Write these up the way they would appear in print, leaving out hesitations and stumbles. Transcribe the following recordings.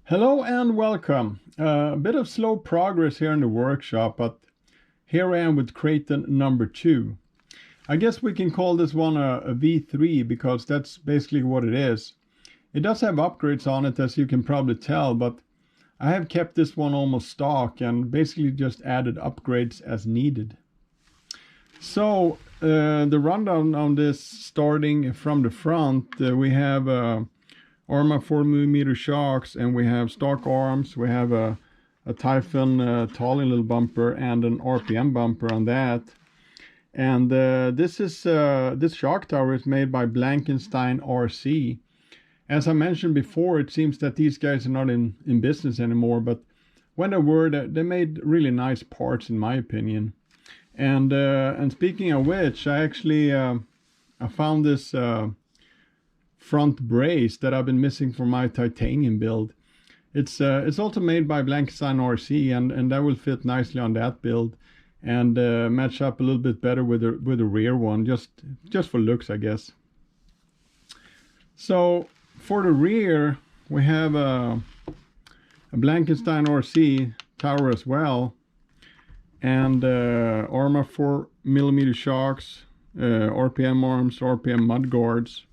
Hello and welcome. A bit of slow progress here in the workshop, but here I am with Kraton number 2. I guess we can call this one a V3 because that's basically what it is. It does have upgrades on it, as you can probably tell, but I have kept this one almost stock and basically just added upgrades as needed. So the rundown on this, starting from the front, we have Arrma 4mm shocks, and we have stock arms. We have a Typhon tolling little bumper and an RPM bumper on that. And this shock tower is made by Blankenstein RC. As I mentioned before, it seems that these guys are not in business anymore, but when they were, they made really nice parts in my opinion. And speaking of which, I actually I found this front brace that I've been missing for my titanium build. It's also made by Blankenstein RC, and that will fit nicely on that build and match up a little bit better with the rear one, just for looks, I guess. So for the rear, we have a Blankenstein RC tower as well, and Arrma 4mm shocks, RPM arms, RPM mud guards.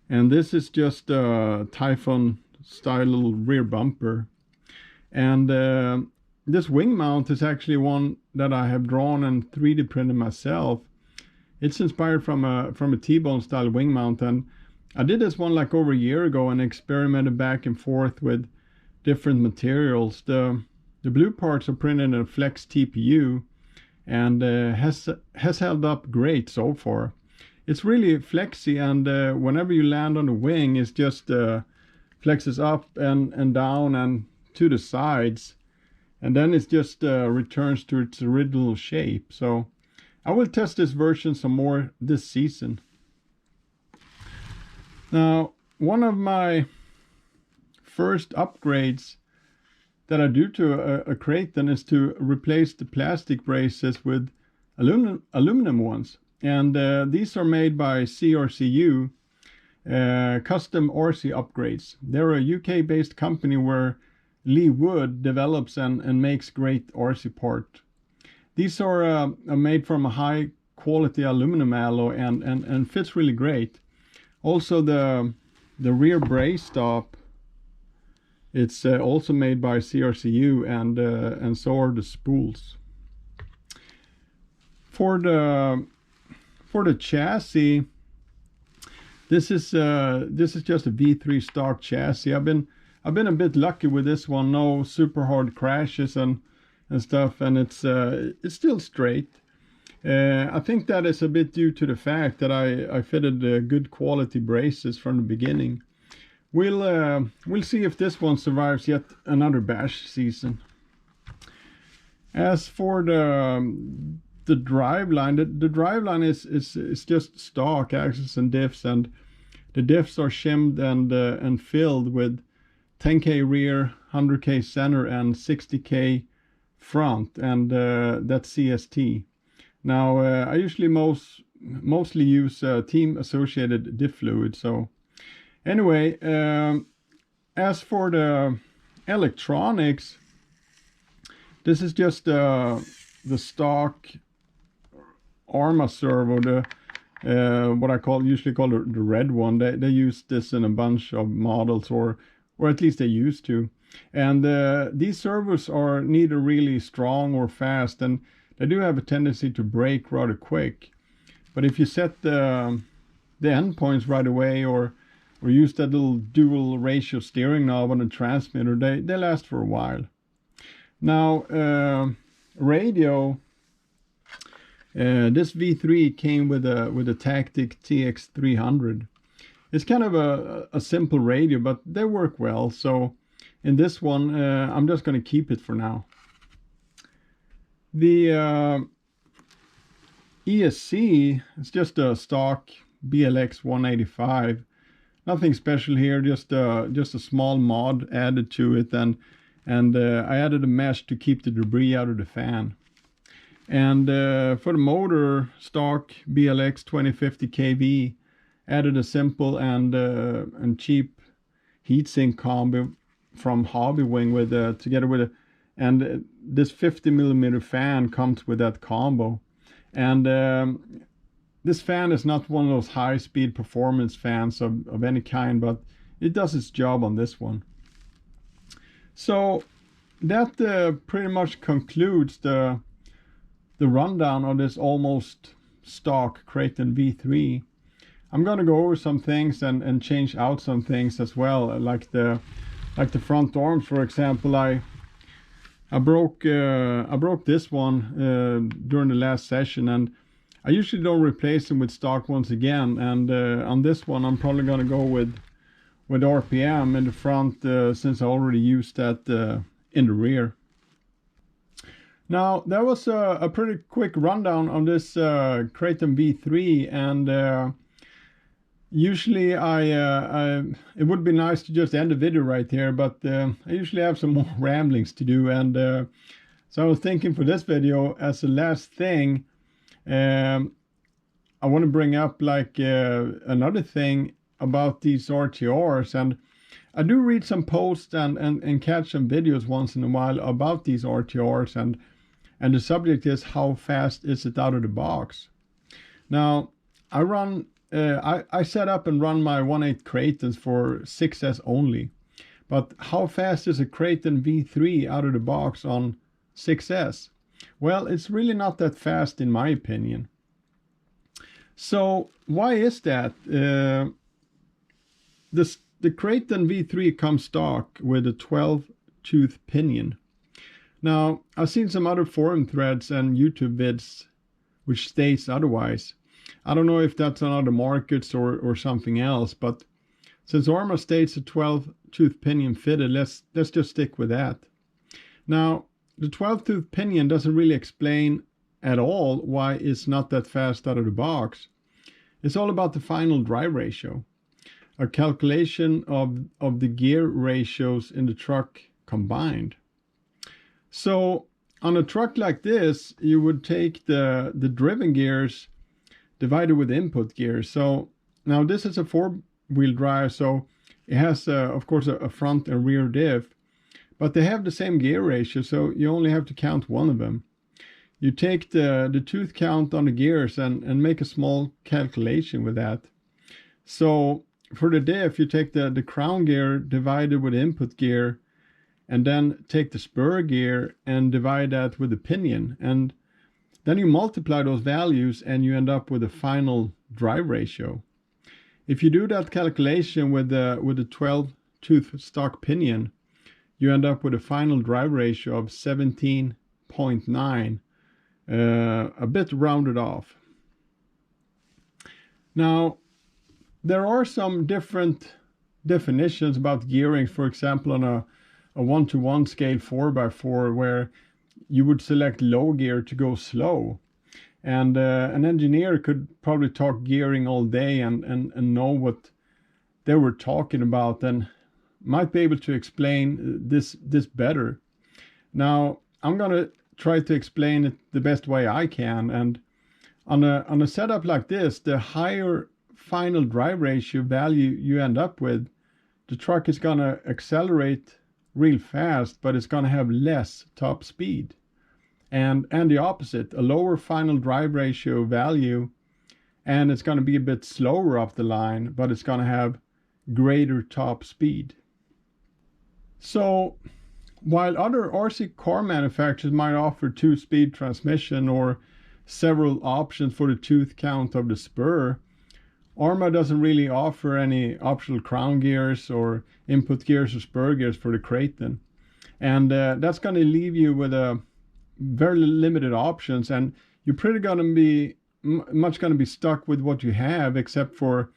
And this is just a Typhon style little rear bumper. And this wing mount is actually one that I have drawn and 3D printed myself. It's inspired from a T-bone style wing mount, and I did this one like over a year ago and experimented back and forth with different materials. The blue parts are printed in a flex TPU and has held up great so far. It's really flexy, and whenever you land on the wing, it just flexes up and down and to the sides, and then it just returns to its original shape. So I will test this version some more this season. Now, one of my first upgrades that I do to a Kraton is to replace the plastic braces with aluminum ones. And these are made by CRCU, Custom RC Upgrades. They're a UK-based company where Lee Wood develops and makes great RC part. These are made from a high-quality aluminum alloy and fits really great. Also, the rear brace stop, it's also made by CRCU, and so are the spools. For the chassis, this is just a V3 stock chassis. I've been a bit lucky with this one. No super hard crashes and stuff, and it's still straight. I think that is a bit due to the fact that I fitted good quality braces from the beginning. We'll see if this one survives yet another bash season. As for the driveline, the driveline is just stock axles and diffs, and the diffs are shimmed and filled with 10K rear, 100K center, and 60K front, and that's CST. Now I usually mostly use team associated diff fluid. So anyway, as for the electronics, this is just the stock Arrma servo, what I usually call the red one. They use this in a bunch of models, or at least they used to. And these servos are neither really strong or fast, and they do have a tendency to break rather quick. But if you set the endpoints right away, or use that little dual ratio steering knob on the transmitter, they last for a while. Now, radio. This V3 came with a Tactic TX300. It's kind of a simple radio, but they work well. So in this one, I'm just going to keep it for now. The ESC is just a stock BLX 185. Nothing special here, just a small mod added to it, and I added a mesh to keep the debris out of the fan. And for the motor, stock BLX 2050 kV, added a simple and cheap heatsink combo from Hobby Wing with together with and this 50mm fan comes with that combo. And this fan is not one of those high-speed performance fans of any kind, but it does its job on this one. So that pretty much concludes the rundown of this almost stock Kraton V3. I'm gonna go over some things and change out some things as well, like the front arms, for example. I broke this one during the last session, and I usually don't replace them with stock ones again. And on this one, I'm probably gonna go with RPM in the front, since I already used that in the rear. Now that was a pretty quick rundown on this Kraton V3, and usually it would be nice to just end the video right here, but I usually have some more ramblings to do, and so I was thinking for this video, as the last thing, I want to bring up like another thing about these RTRs. And I do read some posts and catch some videos once in a while about these RTRs, and the subject is how fast is it out of the box. Now I set up and run my 1.8 Kratons for 6S only, but how fast is a Kraton V3 out of the box on 6S? Well, it's really not that fast in my opinion. So why is that? The Kraton V3 comes stock with a 12-tooth pinion. Now, I've seen some other forum threads and YouTube vids which states otherwise. I don't know if that's on other markets or something else, but since Arrma states a 12-tooth pinion fitted, let's just stick with that. Now, the 12-tooth pinion doesn't really explain at all why it's not that fast out of the box. It's all about the final drive ratio, a calculation of the gear ratios in the truck combined. So on a truck like this, you would take the driven gears divided with input gears. So now this is a 4-wheel drive, so it has of course a front and rear diff, but they have the same gear ratio, so you only have to count one of them. You take the tooth count on the gears and make a small calculation with that. So for the diff, you take the crown gear divided with the input gear, and then take the spur gear and divide that with the pinion, and then you multiply those values and you end up with a final drive ratio. If you do that calculation with the 12-tooth stock pinion, you end up with a final drive ratio of 17.9, a bit rounded off. Now, there are some different definitions about gearing, for example, on a 1-to-1 scale 4x4, where you would select low gear to go slow. And an engineer could probably talk gearing all day and know what they were talking about, and might be able to explain this better. Now, I'm going to try to explain it the best way I can. And on a setup like this, the higher final drive ratio value you end up with, the truck is going to accelerate real fast, but it's going to have less top speed. And the opposite, a lower final drive ratio value, and it's going to be a bit slower off the line, but it's going to have greater top speed. So while other RC car manufacturers might offer 2-speed transmission or several options for the tooth count of the spur, Arrma doesn't really offer any optional crown gears or input gears or spur gears for the Kraton. And that's going to leave you with a very limited options, and you're pretty going to be much going to be stuck with what you have, except for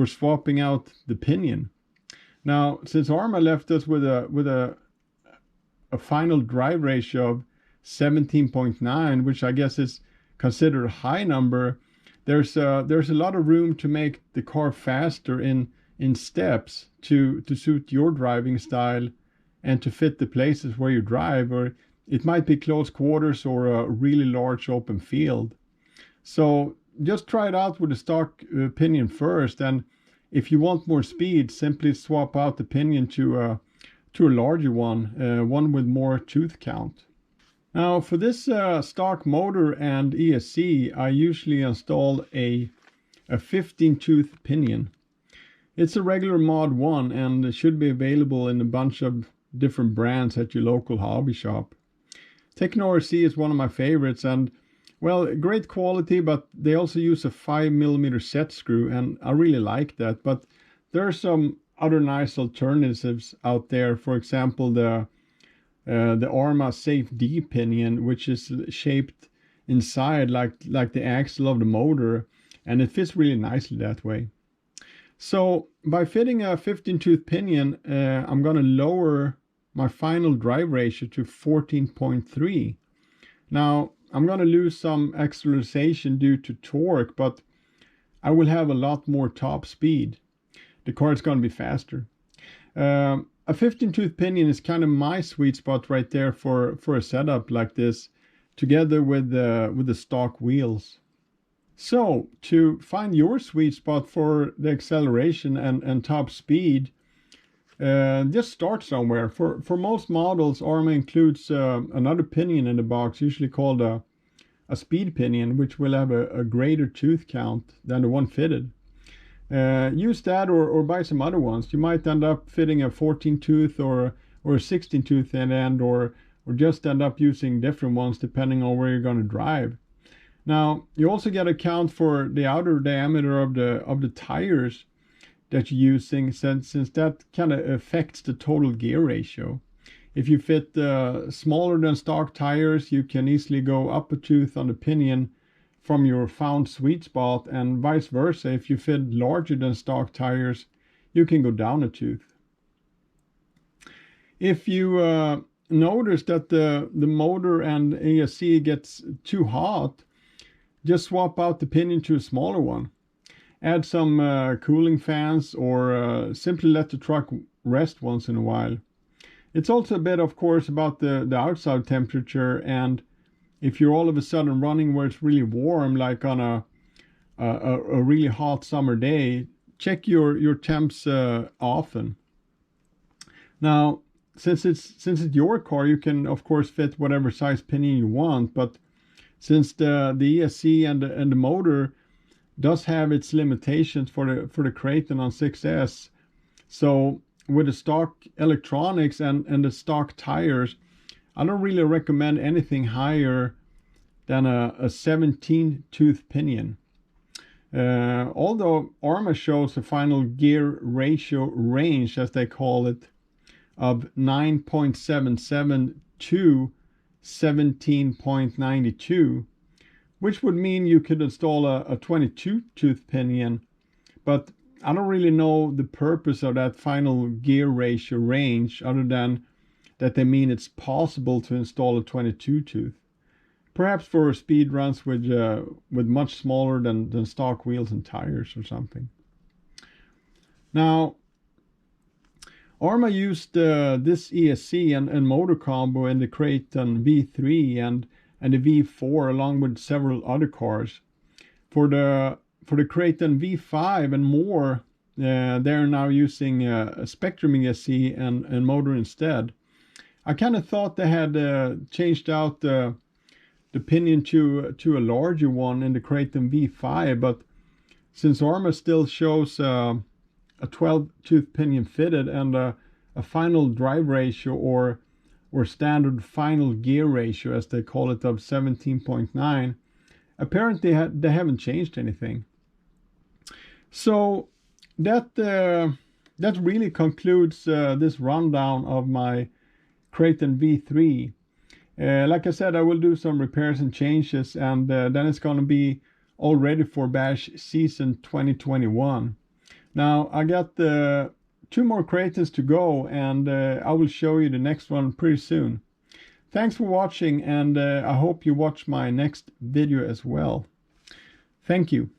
swapping out the pinion. Now, since Arrma left us with a final drive ratio of 17.9, which I guess is considered a high number, there's a lot of room to make the car faster in steps to suit your driving style and to fit the places where you drive, or it might be close quarters or a really large open field. So just try it out with the stock pinion first, and if you want more speed, simply swap out the pinion to to a larger one with more tooth count. Now for this stock motor and ESC, I usually install a 15 tooth pinion. It's a regular Mod 1 and it should be available in a bunch of different brands at your local hobby shop. Techno RC is one of my favorites, and well, great quality, but they also use a 5mm set screw, and I really like that. But there are some other nice alternatives out there. For example, the Arrma Safe D pinion, which is shaped inside like the axle of the motor, and it fits really nicely that way. So by fitting a 15 tooth pinion, I'm going to lower my final drive ratio to 14.3. Now I'm going to lose some acceleration due to torque, but I will have a lot more top speed. The car is going to be faster. A 15 tooth pinion is kind of my sweet spot right there for a setup like this, together with the stock wheels. So to find your sweet spot for the acceleration and top speed, just start somewhere. For most models, Arrma includes another pinion in the box, usually called a speed pinion, which will have a greater tooth count than the one fitted. Use that or buy some other ones. You might end up fitting a 14 tooth or a 16 tooth end, or just end up using different ones depending on where you're going to drive. Now you also got to account for the outer diameter of the tires that you're using, since that kind of affects the total gear ratio. If you fit smaller than stock tires, you can easily go up a tooth on the pinion from your found sweet spot, and vice versa. If you fit larger than stock tires, you can go down a tooth. If you notice that the motor and ESC gets too hot, just swap out the pinion to a smaller one. Add some cooling fans, or simply let the truck rest once in a while. It's also a bit, of course, about the outside temperature, and if you're all of a sudden running where it's really warm, like on a really hot summer day, check your temps often. Now, since it's your car, you can of course fit whatever size pinion you want, but since the ESC and the motor does have its limitations for the Kraton on 6S, so with the stock electronics and the stock tires, I don't really recommend anything higher than a 17 tooth pinion. Although Arrma shows a final gear ratio range, as they call it, of 9.77 to 17.92, which would mean you could install a 22 tooth pinion, but I don't really know the purpose of that final gear ratio range, other than that they mean it's possible to install a 22 tooth. Perhaps for speed runs with much smaller than stock wheels and tires or something. Now, Arrma used this ESC and motor combo in the Kraton V3 and the V4, along with several other cars. For the Kraton V5 and more, they're now using a Spectrum ESC and motor instead. I kind of thought they had changed out the pinion to a larger one in the Kraton V5, but since Arrma still shows a 12 tooth pinion fitted and a final drive ratio or standard final gear ratio, as they call it, of 17.9, apparently they haven't changed anything. So that really concludes this rundown of my Kraton V3. Like I said, I will do some repairs and changes, and then it's going to be all ready for bash season 2021. Now I got 2 more Kratons to go, and I will show you the next one pretty soon. Thanks for watching, and I hope you watch my next video as well. Thank you.